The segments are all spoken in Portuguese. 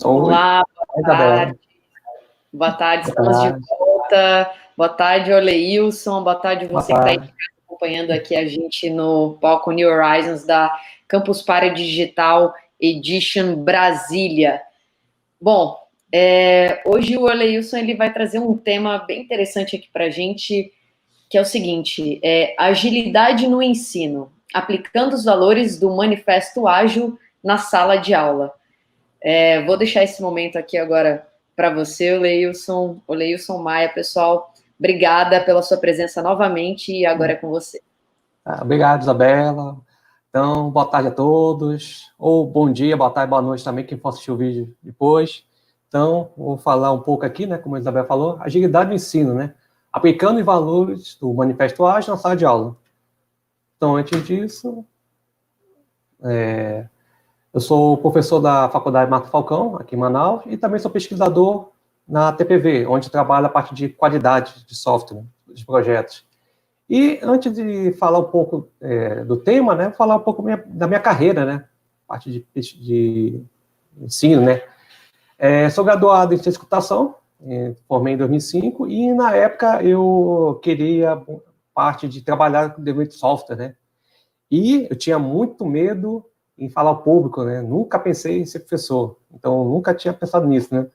Oi, Olá, boa Isabela. tarde. Boa tarde, Boa estamos de tarde. volta. Boa tarde, Oleilson. Boa tarde, Boa você que está aí tarde. acompanhando aqui a gente no palco New Horizons da Campus Party Digital Edition Brasília. Bom, hoje o Oleilson ele vai trazer um tema bem interessante aqui para a gente, que é o seguinte: agilidade no ensino, aplicando os valores do Manifesto Ágil na sala de aula. Vou deixar esse momento aqui agora para você, o Leilson Maia, pessoal. Obrigada pela sua presença novamente e agora é com você. Obrigado, Isabela. Então, boa tarde a todos. Ou bom dia, boa tarde, boa noite também, quem for assistir o vídeo depois. Então, vou falar um pouco aqui, né, como a Isabela falou, agilidade no ensino, né? Aplicando os valores do Manifesto Ágil na sala de aula. Então, antes disso, eu sou professor da Faculdade Marco Falcão, aqui em Manaus, e também sou pesquisador na TPV, onde trabalho a parte de qualidade de software, de projetos. E antes de falar um pouco do tema, né, vou falar um pouco da minha carreira, né, parte de ensino, né. Sou graduado em ciência de computação, formei em 2005, e na época eu queria parte de trabalhar com desenvolvimento de software, né. E eu tinha muito medo em falar ao público, né, nunca pensei em ser professor, então nunca tinha pensado nisso, né.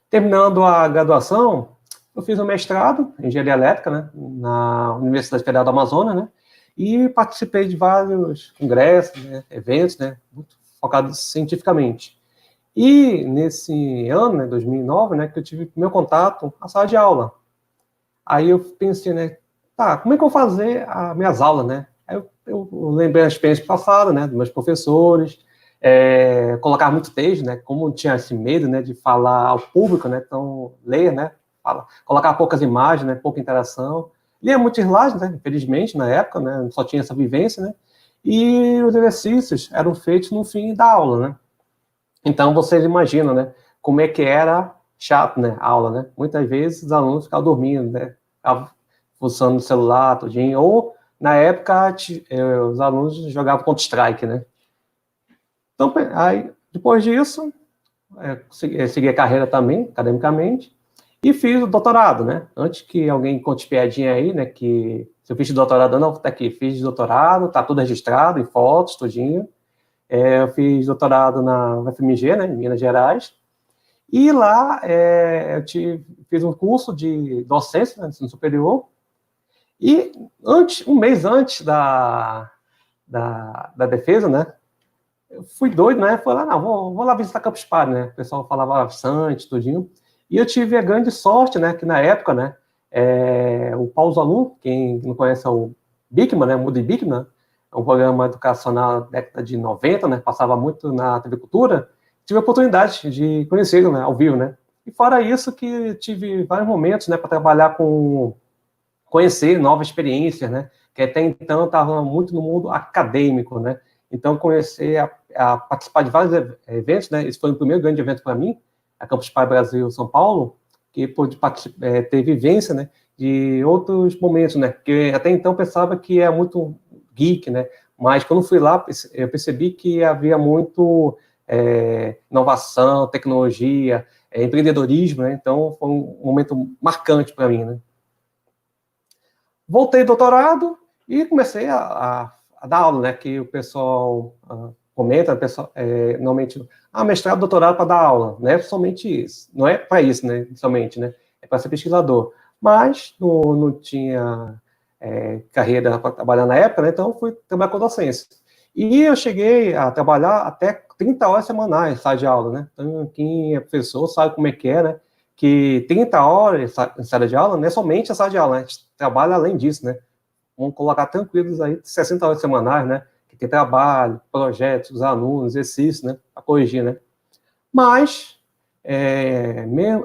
Terminando a graduação, eu fiz um mestrado em engenharia elétrica, né, na Universidade Federal do Amazonas, né, e participei de vários congressos, né, eventos, né, muito focados cientificamente. E nesse ano, né, 2009, né, que eu tive meu contato à sala de aula. Aí eu pensei, né, tá, como é que eu vou fazer as minhas aulas, né? Aí eu lembrei a experiência passada, né, dos meus professores, colocar muito texto, né, como tinha esse medo, né, de falar ao público, né, então ler, né, colocar poucas imagens, né, pouca interação, lia muitos slides, né, infelizmente, na época, né, só tinha essa vivência, né, e os exercícios eram feitos no fim da aula, né, então vocês imaginam, né, como é que era chato, né, a aula, né, muitas vezes os alunos ficavam dormindo, né, ficavam funcionando no celular, tudinho, ou na época os alunos jogavam Counter-Strike, né. Então, aí, depois disso, segui a carreira também, academicamente, e fiz o doutorado, né? Antes que alguém conte piadinha aí, né? Que se eu fiz doutorado, não, tá aqui, fiz doutorado, tá tudo registrado, em fotos, tudinho. Eu fiz doutorado na UFMG, né, em Minas Gerais, e lá fiz um curso de docência, né, ensino superior, e um mês antes da defesa, né, eu fui doido, né? Fui lá, não, vou lá visitar Campus Party, né? O pessoal falava bastante, tudinho. E eu tive a grande sorte, né? Que na época, né? O Paulo Zalu, quem não conhece é o Bikman, né? Moody Bikman, é um programa educacional da década de 90, né? Passava muito na TV Cultura. Tive a oportunidade de conhecê-lo, né? Ao vivo, né? E fora isso que tive vários momentos, né? Para trabalhar conhecer novas experiências, né? Que até então estava muito no mundo acadêmico, né? Então, conhecer a participar de vários eventos, né? Esse foi o primeiro grande evento para mim, a Campus Party Brasil São Paulo, que pude ter vivência, né? De outros momentos, né? Porque até então pensava que é muito geek, né? Mas quando fui lá, eu percebi que havia muito inovação, tecnologia, empreendedorismo, né? Então, foi um momento marcante para mim, né? Voltei do doutorado e comecei a dar aula, né? Que o pessoal comenta, o pessoal, normalmente, mestrado, doutorado para dar aula, não é somente isso, não é para isso, né? Somente, né? É para ser pesquisador. Mas não tinha carreira para trabalhar na época, né? Então fui trabalhar com docência. E eu cheguei a trabalhar até 30 horas semanais, sala de aula, né? Então, quem é professor sabe como é que é, né? Que 30 horas em sala de aula não é somente a sala de aula, né? A gente trabalha além disso, né? Vamos colocar tranquilos aí 60 horas semanais, né? Que tem trabalho, projetos, os alunos, exercícios, né? Para corrigir, né? Mas,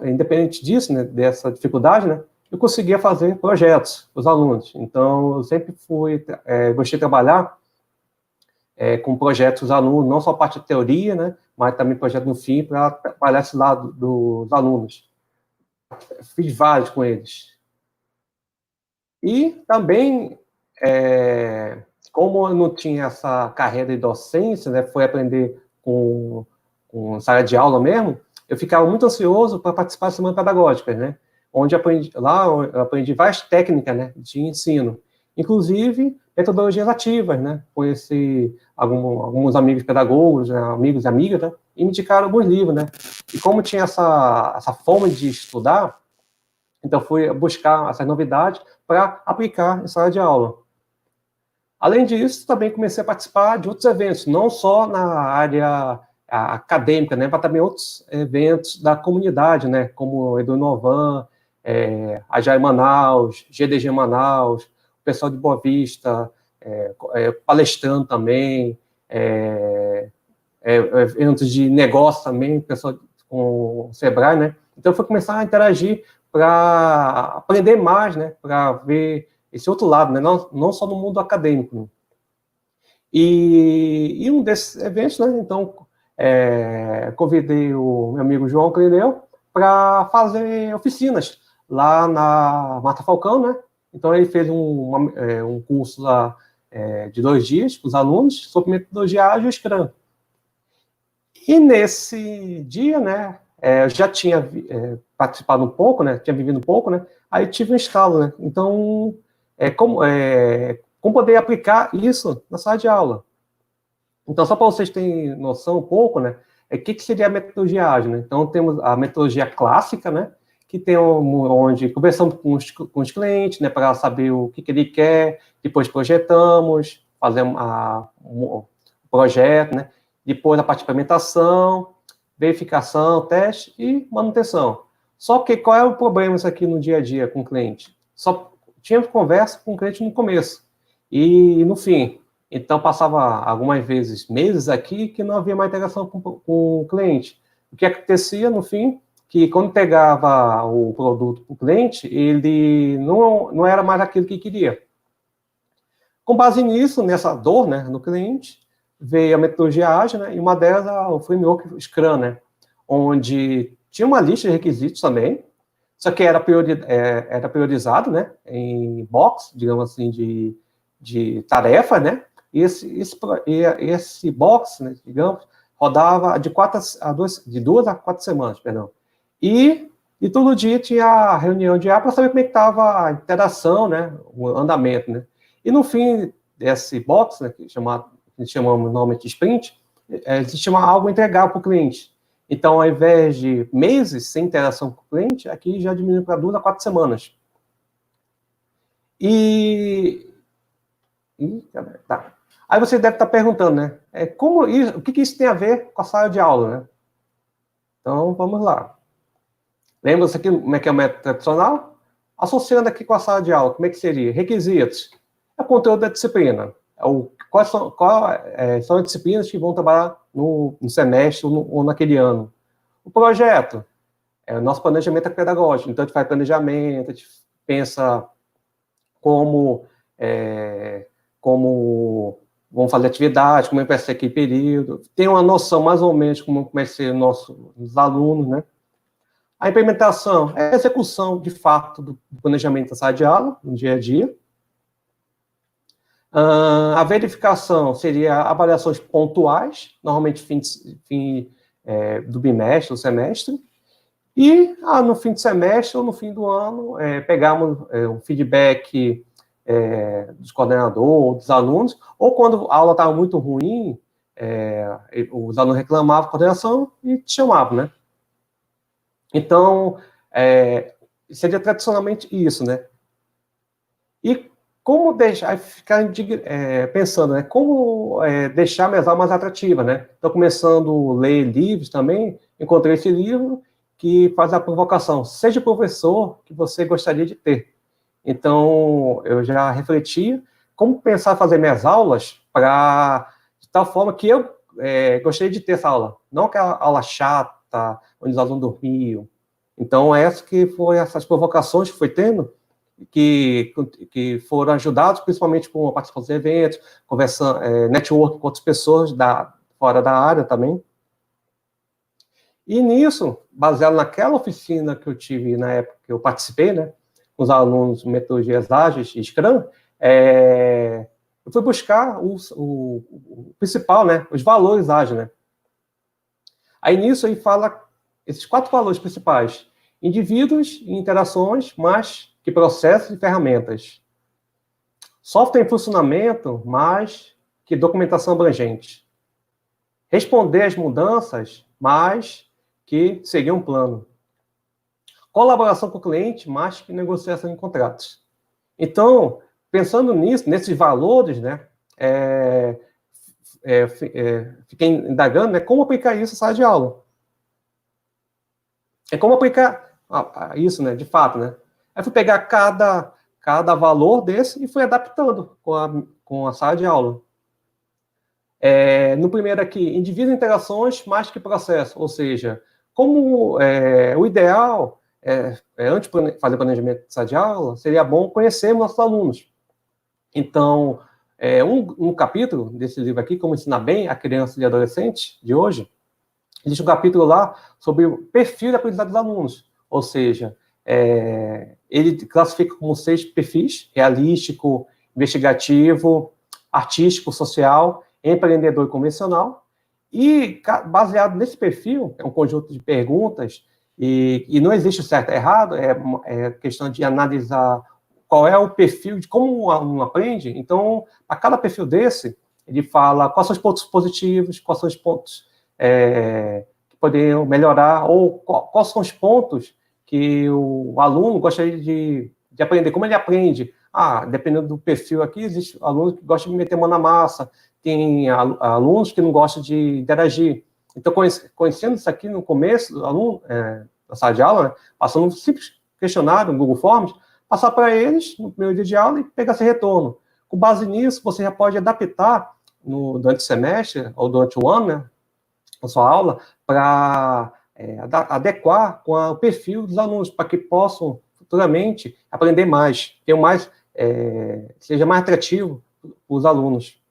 independente disso, né? Dessa dificuldade, né? Eu conseguia fazer projetos para os alunos. Então, eu sempre gostei de trabalhar com projetos dos alunos, não só a parte de teoria, né? Mas também projeto no fim para trabalhar esse lado dos alunos. Fiz vários com eles. E também, como eu não tinha essa carreira de docência, né, foi aprender com sala de aula mesmo, eu ficava muito ansioso para participar da semana pedagógica, né? Onde eu aprendi várias técnicas, né, de ensino, inclusive metodologias ativas, né? Conheci alguns amigos pedagogos, né, amigos e amigas, né? E me indicaram alguns livros, né? E como tinha essa fome de estudar, então fui buscar essas novidades para aplicar em sala de aula. Além disso, também comecei a participar de outros eventos, não só na área acadêmica, né, mas também outros eventos da comunidade, né, como o Edunovan, Agile Manaus, GDG Manaus, o pessoal de Boa Vista, palestrando também, eventos de negócio também, pessoal com o Sebrae, né? Então, eu fui começar a interagir para aprender mais, né, para ver esse outro lado, né, não só no mundo acadêmico. Né? E um desses eventos, né, então, convidei o meu amigo João Clineu para fazer oficinas lá na Mata Falcão, né? Então, ele fez um curso lá de 2 dias com os alunos sobre metodologia ágil e Scrum. E nesse dia, né, eu já tinha participado um pouco, né, tinha vivido um pouco, né, aí tive um estalo, né, então, como poder aplicar isso na sala de aula. Então, só para vocês terem noção um pouco, né, o que seria a metodologia ágil, né? Então, temos a metodologia clássica, né, que tem onde conversamos com os clientes, né, para saber o que ele quer, depois projetamos, fazemos o projeto, né, depois a parte de implementação, verificação, teste e manutenção. Só que qual é o problema isso aqui no dia a dia com o cliente? Só tinha conversa com o cliente no começo e no fim. Então, passava algumas vezes, meses aqui, que não havia mais interação com o cliente. O que acontecia no fim, que quando pegava o produto para o cliente, ele não era mais aquilo que queria. Com base nisso, nessa dor, né, no cliente, veio a metodologia ágil, né, e uma delas o framework Scrum, né, onde tinha uma lista de requisitos também, só que era priorizado, né, em box, digamos assim, de tarefa, né, e esse box, né, digamos, rodava de 2 a 4 semanas, perdão. E todo dia tinha a reunião diária para saber como é que estava a interação, né, o andamento, né. E no fim desse box, né, que chamamos normalmente de sprint, existe algo entregável para o cliente. Então, ao invés de meses sem interação com o cliente, aqui já diminui para 2 a 4 semanas. Tá. Aí você deve estar perguntando, né? O que isso tem a ver com a sala de aula, né? Então, vamos lá. Lembra-se aqui como é que é o método tradicional? Associando aqui com a sala de aula, como é que seria? Requisitos. É o conteúdo da disciplina. Quais são as disciplinas que vão trabalhar no semestre ou naquele ano. O projeto é o nosso planejamento pedagógico. Então, a gente faz planejamento, a gente pensa como vamos fazer atividade, como vai ser aquele período. Tem uma noção, mais ou menos, como vai ser os alunos, né? A implementação é a execução, de fato, do planejamento da sala de aula, no dia a dia. A verificação seria avaliações pontuais, normalmente fim do bimestre, do semestre. E no fim de semestre ou no fim do ano, pegamos o feedback dos coordenadores, dos alunos, ou quando a aula estava muito ruim, os alunos reclamavam da coordenação e te chamavam, né? Então, seria tradicionalmente isso, né? E como deixar, ficar pensando, né? Como deixar a minhas aulas mais atrativas, né? Estou começando a ler livros também, encontrei esse livro que faz a provocação, seja o professor que você gostaria de ter. Então, eu já refleti como pensar em fazer minhas aulas de tal forma que eu gostaria de ter essa aula, não aquela aula chata, onde os alunos dormiam. Então, essas provocações que foi tendo, que foram ajudados principalmente com a participação dos eventos, conversando, network com outras pessoas fora da área também. E nisso, baseado naquela oficina que eu tive na época que eu participei, né, com os alunos de metodologias ágeis e Scrum, eu fui buscar o principal, né, os valores ágeis, né. Aí nisso aí fala esses 4 valores principais: indivíduos e interações, mais que processos e ferramentas. Software em funcionamento, mais que documentação abrangente. Responder às mudanças, mais que seguir um plano. Colaboração com o cliente, mais que negociação de contratos. Então, pensando nisso, nesses valores, né, fiquei indagando, né, como aplicar isso em sala de aula. Como aplicar isso, né, de fato, né. Aí fui pegar cada valor desse e fui adaptando com a sala de aula. No primeiro aqui, indivíduo e interações mais que processo, ou seja, como o ideal, antes de fazer planejamento de sala de aula, seria bom conhecer nossos alunos. Então, um capítulo desse livro aqui, Como Ensinar Bem a Criança e Adolescente, de hoje, existe um capítulo lá sobre o perfil de aprendizado dos alunos, ou seja, ele classifica como 6 perfis: realístico, investigativo, artístico, social, empreendedor e convencional, e baseado nesse perfil, é um conjunto de perguntas, e não existe o certo e errado, é questão de analisar qual é o perfil de como um aluno aprende. Então, a cada perfil desse, ele fala quais são os pontos positivos, quais são os pontos que poderiam melhorar, ou quais são os pontos que o aluno gostaria de aprender, como ele aprende. Dependendo do perfil aqui, existe aluno que gosta de meter mão na massa, tem alunos que não gostam de interagir. Então, conhecendo isso aqui no começo do aluno, da sala de aula, né, passando um simples questionário no Google Forms, passar para eles no primeiro dia de aula e pegar esse retorno. Com base nisso, você já pode adaptar durante o semestre ou durante o ano, né, a sua aula, para adequar com o perfil dos alunos, para que possam futuramente aprender mais, seja mais atrativo para os alunos.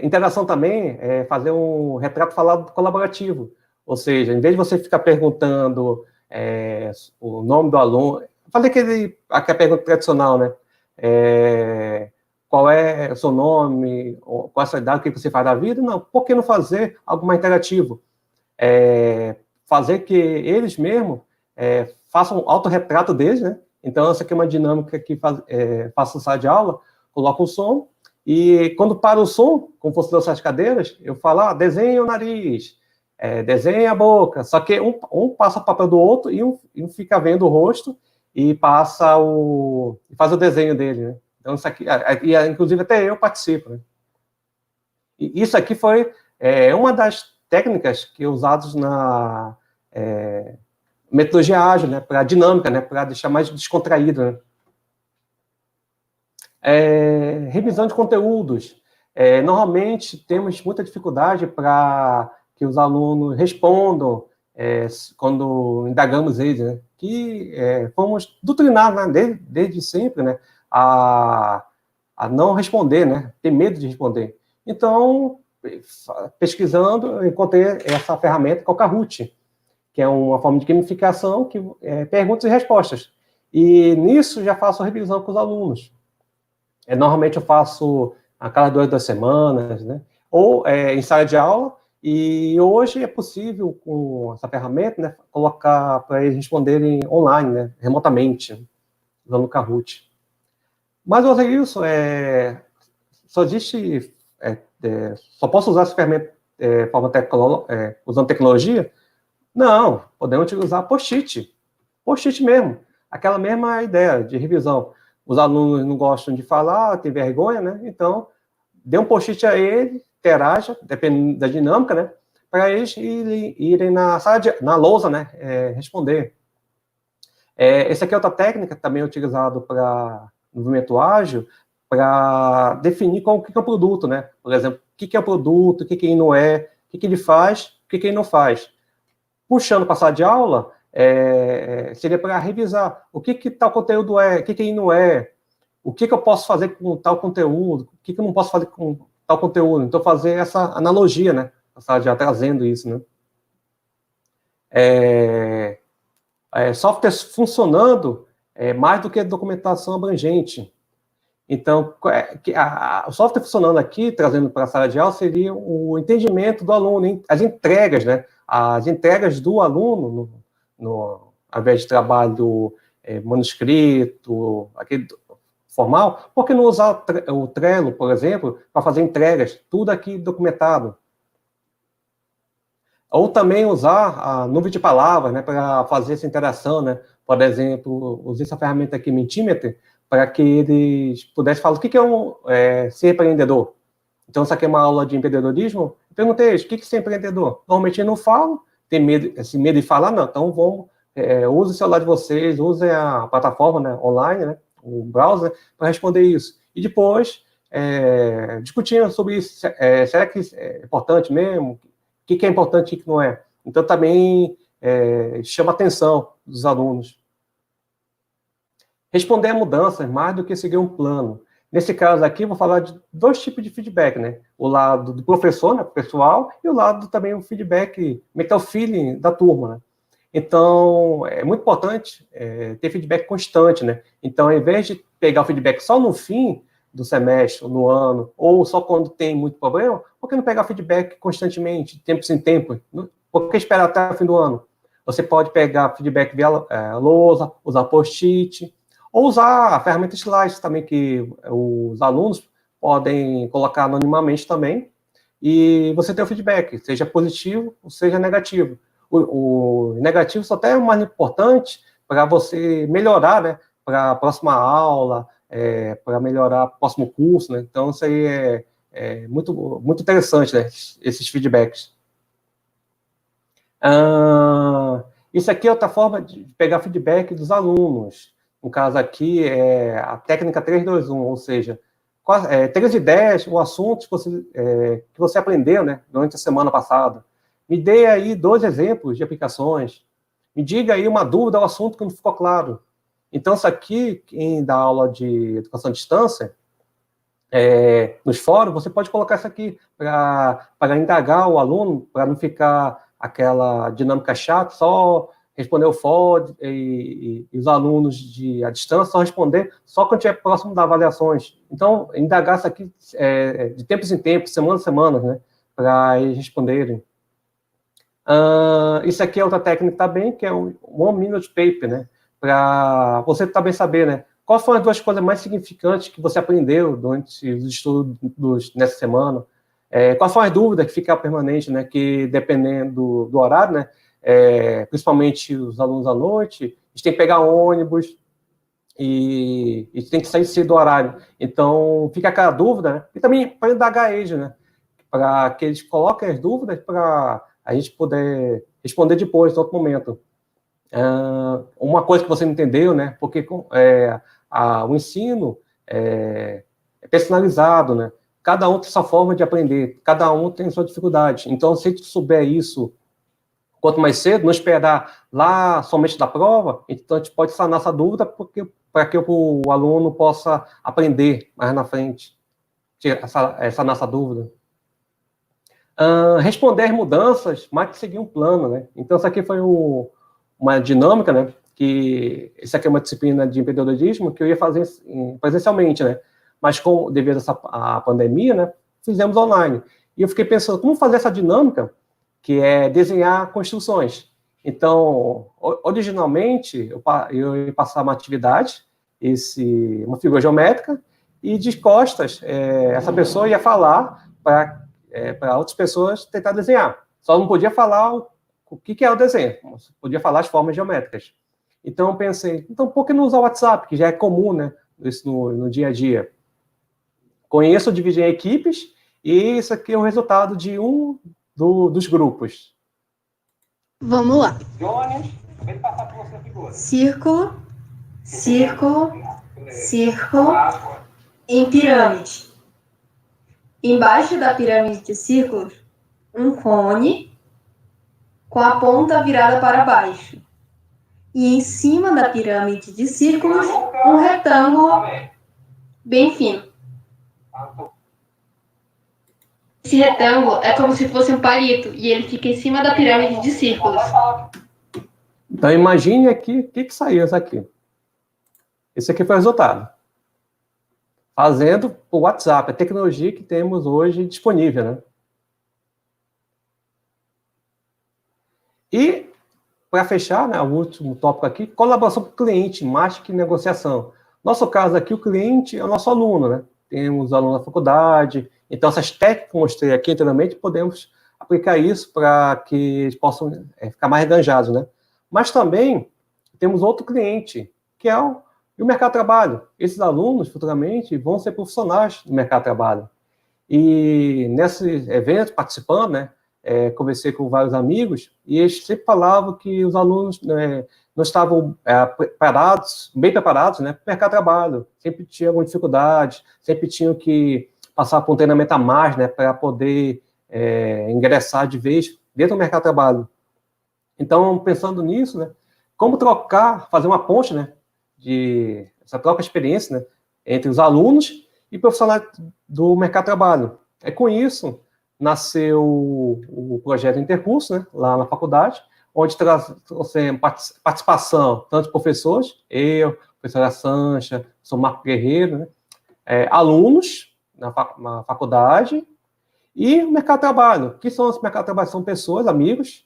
Interação também é fazer um retrato falado colaborativo, ou seja, em vez de você ficar perguntando o nome do aluno, fazer aquela pergunta tradicional, né? Qual é o seu nome, qual é a sua idade, o que você faz da vida? Não, por que não fazer algo mais interativo? Fazer que eles mesmos façam um autorretrato deles, né? Então, essa aqui é uma dinâmica que faço em sala de aula, coloco o som, e quando para o som, como fosse dançar as cadeiras, eu falo, desenha o nariz, desenha a boca, só que um passa o papel do outro e um fica vendo o rosto e faz o desenho dele, né? Então, isso aqui, inclusive até eu participo, né? E isso aqui foi uma das técnicas que usadas na metodologia ágil, né, para dinâmica, né, para deixar mais descontraído, né? Revisão de conteúdos. Normalmente temos muita dificuldade para que os alunos respondam quando indagamos eles, né? Que fomos doutrinados, né, desde sempre, né, a não responder, né? Ter medo de responder. Então, pesquisando, eu encontrei essa ferramenta, que é o Kahoot, que é uma forma de gamificação, que perguntas e respostas. E nisso já faço revisão com os alunos. Normalmente eu faço a cada 2 semanas, né? Ou em sala de aula, e hoje é possível, com essa ferramenta, né, colocar para eles responderem online, né, remotamente, usando o Kahoot. Mas, Wilson, só posso usar essa ferramenta usando tecnologia? Não, podemos utilizar post-it mesmo, aquela mesma ideia de revisão. Os alunos não gostam de falar, tem vergonha, né? Então, dê um post-it a ele, interaja, dependendo da dinâmica, né? Para eles irem na lousa, né? Responder. Essa aqui é outra técnica, também utilizado para movimento ágil, para definir o que é o produto, né? Por exemplo, o que é o produto, o que ele não é, o que ele faz, o que ele não faz. Puxando para a sala de aula, seria para revisar o que tal conteúdo o que ele não é, o que eu posso fazer com tal conteúdo, o que eu não posso fazer com tal conteúdo. Então, fazer essa analogia, né? A sala de aula trazendo isso, né? Softwares funcionando mais do que documentação abrangente. Então, o software funcionando aqui, trazendo para a sala de aula, seria o entendimento do aluno, as entregas, né? As entregas do aluno, ao invés de trabalho manuscrito, aquele formal, por que não usar o Trello, por exemplo, para fazer entregas, tudo aqui documentado? Ou também usar a nuvem de palavras, né, para fazer essa interação, né? Por exemplo, usei essa ferramenta aqui, Mentimeter, para que eles pudessem falar o que é ser empreendedor. Então, isso aqui é uma aula de empreendedorismo. Eu perguntei eles, o que é ser empreendedor? Normalmente eles não falam, tem medo, esse medo de falar, não. Então, use o celular de vocês, usem a plataforma, né, online, né, o browser, para responder isso. E depois, discutindo sobre isso, será que é importante mesmo? O que é importante e o que não é? Então, também chama a atenção dos alunos. Responder a mudanças mais do que seguir um plano. Nesse caso aqui, vou falar de dois tipos de feedback, né? O lado do professor, né, pessoal, e o lado também o feedback, meter o feeling da turma, né? Então, é muito importante ter feedback constante, né? Então, ao invés de pegar o feedback só no fim do semestre, ou no ano, ou só quando tem muito problema, por que não pegar feedback constantemente, tempo em tempo? Por que esperar até o fim do ano? Você pode pegar feedback via lousa, usar post-it, ou usar a ferramenta Slides também, que os alunos podem colocar anonimamente também, e você ter o feedback, seja positivo ou seja negativo. O negativo só até é o mais importante para você melhorar, né, para a próxima aula, para melhorar o próximo curso, né? Então, isso aí é muito, muito interessante, né, esses feedbacks. Isso aqui é outra forma de pegar feedback dos alunos. No caso aqui, é a técnica 3-2-1, ou seja, 3 ideias ou assuntos que você aprendeu, né, durante a semana passada. Me dê aí 2 exemplos de aplicações. Me diga aí uma dúvida ou assunto que não ficou claro. Então, isso aqui, quem dá aula de educação à distância, nos fóruns, você pode colocar isso aqui para indagar o aluno, para não ficar aquela dinâmica chata, só responder o fórum e os alunos à distância só responder só quando estiver próximo das avaliações. Então, indagar isso aqui de tempos em tempos, semana a semana, né, para eles responderem. Isso aqui é outra técnica também, que é o One Minute Paper, né, para você também saber, né, quais foram as 2 coisas mais significantes que você aprendeu durante os estudos nessa semana. Quais foram as dúvidas que ficaram permanentes, né, que dependendo do horário, né, principalmente os alunos à noite, eles têm que pegar ônibus e tem que sair cedo do horário. Então, fica aquela dúvida, né, e também para indagar eles, né, para que eles coloquem as dúvidas para a gente poder responder depois, em outro momento. Uma coisa que você não entendeu, né, porque o ensino é personalizado, né, cada um tem sua forma de aprender, cada um tem sua dificuldade. Então, se a gente souber isso quanto mais cedo, não esperar lá somente da prova, então a gente pode sanar essa dúvida para que o aluno possa aprender mais na frente, sanar essa dúvida. Responder mudanças, mais que seguir um plano, né? Então, isso aqui foi uma dinâmica, né? Que isso aqui é uma disciplina de empreendedorismo que eu ia fazer presencialmente, né? Mas devido à pandemia, né? Fizemos online. E eu fiquei pensando, como fazer essa dinâmica, que é desenhar construções. Então, originalmente, eu ia passar uma atividade, uma figura geométrica, e de costas, essa pessoa ia falar para outras pessoas tentar desenhar. Só não podia falar o que é o desenho, podia falar as formas geométricas. Então, eu pensei, por que não usar o WhatsApp, que já é comum, né, isso no dia a dia? Conheço, dividi em equipes, e isso aqui é o resultado de dos grupos. Vamos lá. Círculo, círculo, círculo, em pirâmide. Embaixo da pirâmide de círculos, um cone com a ponta virada para baixo. E em cima da pirâmide de círculos, um retângulo bem fino. Esse retângulo é como se fosse um palito e ele fica em cima da pirâmide de círculos. Então, imagine aqui o que saiu isso aqui. Esse aqui foi o resultado. fazendo por WhatsApp, a tecnologia que temos hoje disponível, né? E, para fechar, né, o último tópico aqui, colaboração com o cliente, mais que negociação. Nosso caso aqui, o cliente é o nosso aluno, né? Temos aluno da faculdade, então essas técnicas que eu mostrei aqui anteriormente, podemos aplicar isso para que eles possam ficar mais enganjados, né? Mas também temos outro cliente, que é o mercado de trabalho. Esses alunos, futuramente, vão ser profissionais do mercado de trabalho. E nesse evento, participando, né, conversei com vários amigos, e eles sempre falavam que os alunos não estavam bem preparados, né, para o mercado de trabalho. Sempre tinham alguma dificuldade, sempre tinham que passar por um treinamento a mais, né, para poder ingressar de vez dentro do mercado de trabalho. Então, pensando nisso, né, como fazer uma ponte, né, essa troca de experiência, né, entre os alunos e profissionais do mercado de trabalho. Com isso, nasceu o projeto Intercurso, né, lá na faculdade, onde traz participação tanto de professores, eu, professora Sancha, sou Marco Guerreiro, né, alunos na faculdade e o mercado de trabalho. O que são os mercados de trabalho? São pessoas, amigos,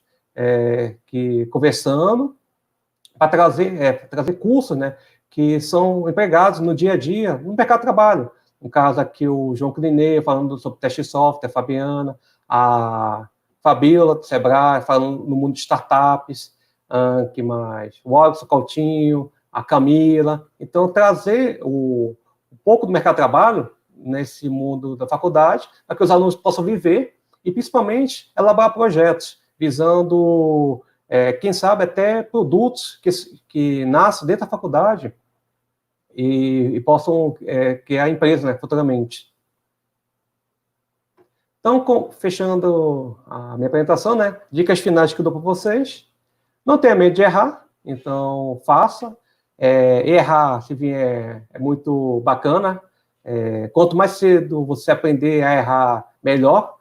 que conversando para trazer cursos, né, que são empregados no dia a dia no mercado de trabalho. No caso aqui, o João Clinet falando sobre teste de software, a Fabiana, a Fabíola do Sebrae falando no mundo de startups, que mais? O Alisson Coutinho, a Camila. Então, trazer um pouco do mercado de trabalho nesse mundo da faculdade, para que os alunos possam viver e, principalmente, elaborar projetos, visando, quem sabe, até produtos que nascem dentro da faculdade e possam criar empresas, né, futuramente. Então, fechando a minha apresentação, né, dicas finais que eu dou para vocês. Não tenha medo de errar, então faça. Errar, se vier, é muito bacana. Quanto mais cedo você aprender a errar, melhor.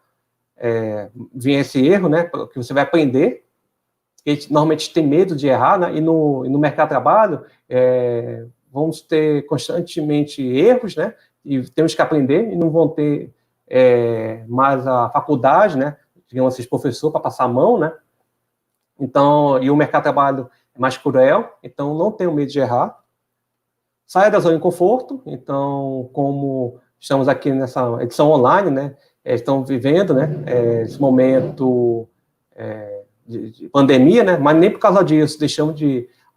Vem esse erro, né, que você vai aprender. A gente normalmente tem medo de errar, né, e no mercado de trabalho, vamos ter constantemente erros, né, e temos que aprender, e não vão ter mais a faculdade, né, digamos assim, professor para passar a mão, né, então, e o mercado de trabalho é mais cruel, então não tenham medo de errar. Saia da zona de conforto, então, como estamos aqui nessa edição online, né, estão vivendo, né, esse momento de pandemia, né, mas nem por causa disso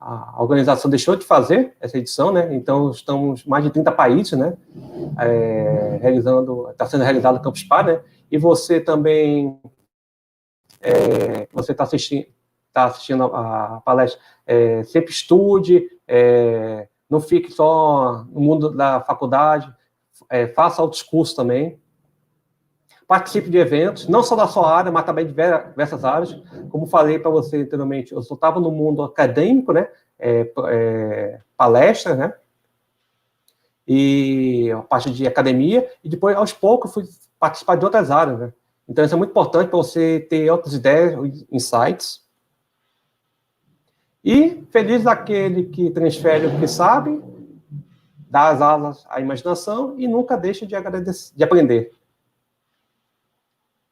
a organização deixou de fazer essa edição, né, então estamos em mais de 30 países, né, está sendo realizado o Campus Party, né, e você também, você está assistindo a palestra, sempre estude, não fique só no mundo da faculdade, faça outros cursos também, participe de eventos, não só da sua área, mas também de diversas áreas. Como falei para você anteriormente, eu só estava no mundo acadêmico, né, palestra, né, e a parte de academia, e depois, aos poucos, fui participar de outras áreas, né. Então, isso é muito importante para você ter outras ideias, insights. E feliz daquele que transfere o que sabe, dá as asas à imaginação e nunca deixa de aprender.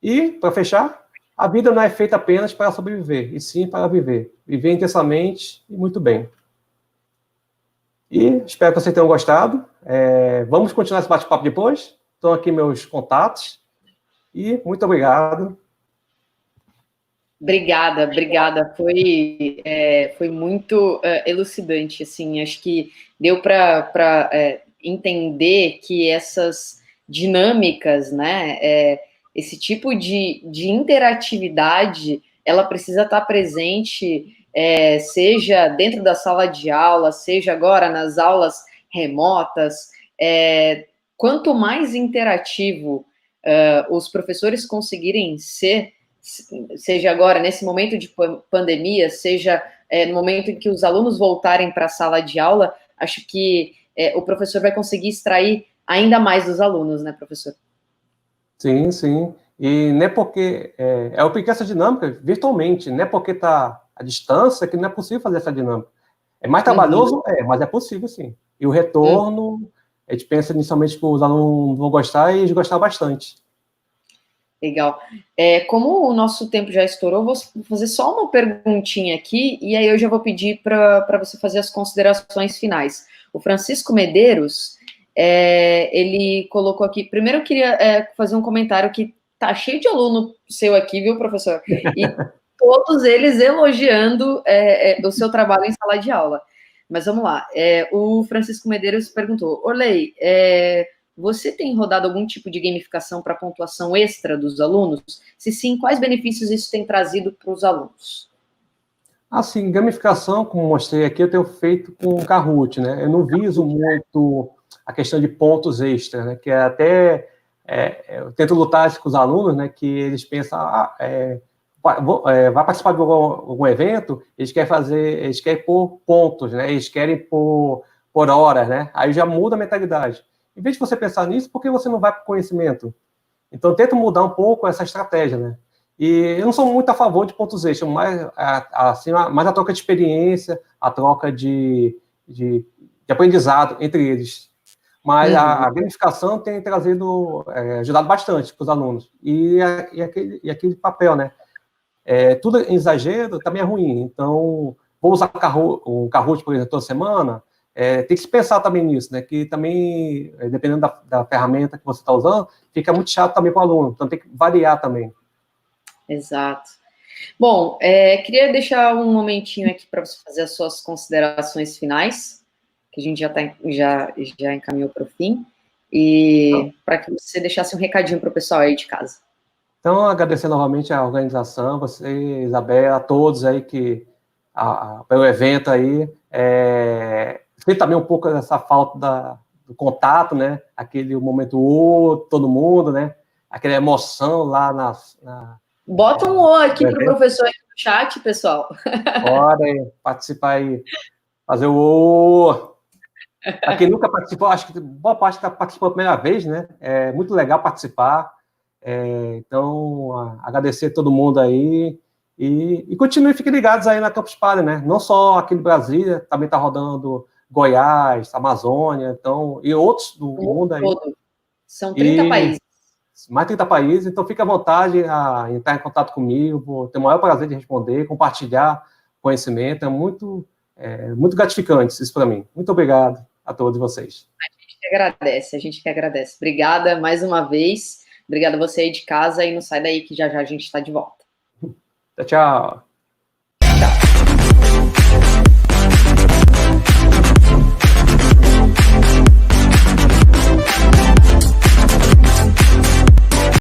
E, para fechar, a vida não é feita apenas para sobreviver, e sim para viver. Viver intensamente e muito bem. E espero que vocês tenham gostado. Vamos continuar esse bate-papo depois. Estão aqui meus contatos. E muito obrigado. Obrigada. Foi muito elucidante, assim. Acho que deu para entender que essas dinâmicas, né, esse tipo de interatividade, ela precisa estar presente, seja dentro da sala de aula, seja agora nas aulas remotas. Quanto mais interativo os professores conseguirem ser, seja agora nesse momento de pandemia, seja no momento em que os alunos voltarem para a sala de aula, acho que o professor vai conseguir extrair ainda mais dos alunos, né, professor? Sim, sim. E não é porque eu apliquei essa dinâmica virtualmente, não é porque está à distância que não é possível fazer essa dinâmica. É mais trabalhoso, mas é possível, sim. E o retorno a gente pensa inicialmente que os alunos vão gostar e eles gostaram bastante. Legal. Como o nosso tempo já estourou, vou fazer só uma perguntinha aqui, e aí eu já vou pedir para você fazer as considerações finais. O Francisco Medeiros, ele colocou aqui, primeiro eu queria fazer um comentário que tá cheio de aluno seu aqui, viu, professor? E todos eles elogiando o seu trabalho em sala de aula. Mas vamos lá. O Francisco Medeiros perguntou, Orley, você tem rodado algum tipo de gamificação para pontuação extra dos alunos? Se sim, quais benefícios isso tem trazido para os alunos? Assim, gamificação, como mostrei aqui, eu tenho feito com o Kahoot, né? Eu não viso muito a questão de pontos extras, né? Que é até... eu tento lutar com os alunos, né? Que eles pensam, vai participar de algum evento, eles querem pôr pontos, né? Eles querem pôr por horas, né? Aí já muda a mentalidade. Em vez de você pensar nisso, por que você não vai para o conhecimento? Então, eu tento mudar um pouco essa estratégia, né? E eu não sou muito a favor de pontos extras, mais a troca de experiência, a troca de aprendizado entre eles. Mas a gamificação tem trazido, ajudado bastante para os alunos. E aquele papel, né? Tudo em exagero também é ruim. Então, vou usar o Kahoot, por exemplo, toda semana. Tem que se pensar também nisso, né? Que também, dependendo da ferramenta que você está usando, fica muito chato também para o aluno. Então, tem que variar também. Exato. Bom, queria deixar um momentinho aqui para você fazer as suas considerações finais, que a gente já encaminhou para o fim, e para que você deixasse um recadinho para o pessoal aí de casa. Então, agradecer novamente a organização, você, Isabela, a todos aí pelo evento aí. Tem também um pouco dessa falta do contato, né? Aquele momento todo mundo, né? Aquela emoção lá Bota um O aqui para o professor aí no chat, pessoal. Bora aí, participar aí. Fazer o O. Para quem nunca participou, acho que boa parte está participando a primeira vez, né? É muito legal participar. Então, agradecer a todo mundo aí. E continue, fiquem ligados aí na Campus Party, né? Não só aqui no Brasília, também está rodando Goiás, Amazônia, então, e outros do mundo aí. Todo. São 30 países. Mais 30 países, então fique à vontade a entrar em contato comigo, vou ter o maior prazer de responder, compartilhar conhecimento, é muito gratificante isso para mim. Muito obrigado a todos vocês. A gente que agradece. Obrigada mais uma vez, obrigada a você aí de casa e não sai daí que já a gente está de volta. Tchau.